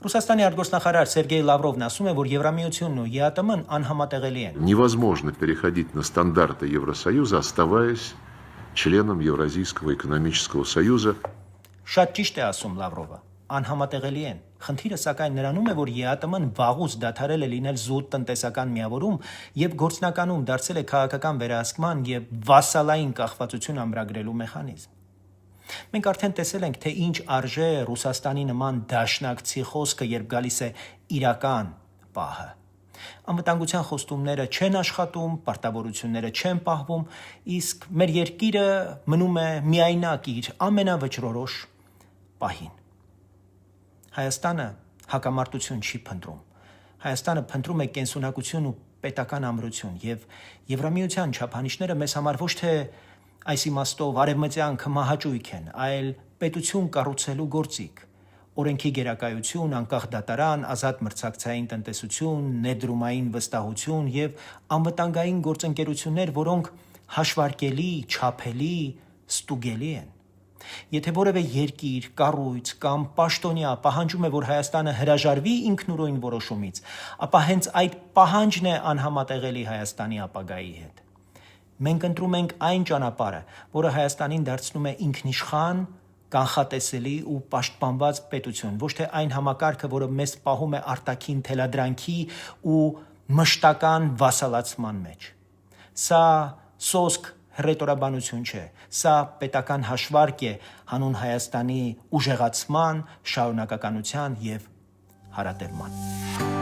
Ռուսաստանի արտգործնախարար Սերգեյ Լավրովն ասում է, որ Եվրամիությունն ու ԵԱՏՄ-ն անհամատեղելի են։ Невозможно переходить на стандарты Евросоюза, оставаясь членом Евразийского экономического союза. Շատ ճիշտ է ասում Լավրովը, անհամատեղելի են։ Խնդիրը սակայն նրանում է, որ ԵԱՏՄ-ն վաղուց դադարել է լինել զուտ տնտեսական միավորում եւ գործնականում դարձել է քաղաքական վերահսկման եւ վասալային կախվածություն ամրագրելու մեխանիզմ։ Մենք արդեն տեսել ենք, թե ինչ արժե Ռուսաստանի նման դաշնակցի խոսքը, երբ գալիս է իրական պահը։ Անվտանգության խոստումները չեն աշխատում, պարտավորությունները չեն պահվում, իսկ մեր երկիրը մնում է միայնակ իր ամենավճռորոշ պահին։ Հայաստանը հակամարտություն չի փնտրում։ Հայաստանը փնտրում է կենսունակություն ու պետական ամրություն, եւ Եվրամիության չափանիշները մեզ համար ոչ թե այս իմաստով արևմտյան քմահաճույք են, այլ պետություն կառուցելու գործիք։ Օրենքի գերակայություն, անկախ դատարան, ազատ մրցակցային տնտեսություն, ներդրումային վստահություն եւ անվտանգային գործընկերություններ, որոնք հաշվարկելի, չափելի, ստուգելի են։ Եթե որևէ երկիր, կառույց կամ պաշտոնյա պահանջում է, որ Հայաստանը հրաժարվի ինքնուրույն որոշումից, ապա հենց այդ պահանջն է անհամատեղելի Հայաստանի ապագայի հետ։ Մենք ընտրում ենք այն ճանապարհը, որը Հայաստանին դարձնում է ինքնիշխան, կանխատեսելի ու պաշտպանված պետություն, ոչ թե այն համակարգը, որը մեզ պահում է արտաքին թելադրանքի ու մշտական վասալացման մեջ։ Սա սոսկ հռետորաբանություն չէ, սա պետական հաշվարկ է հանուն Հայաստանի ուժեղացման, շարունակականության եւ հարատևման։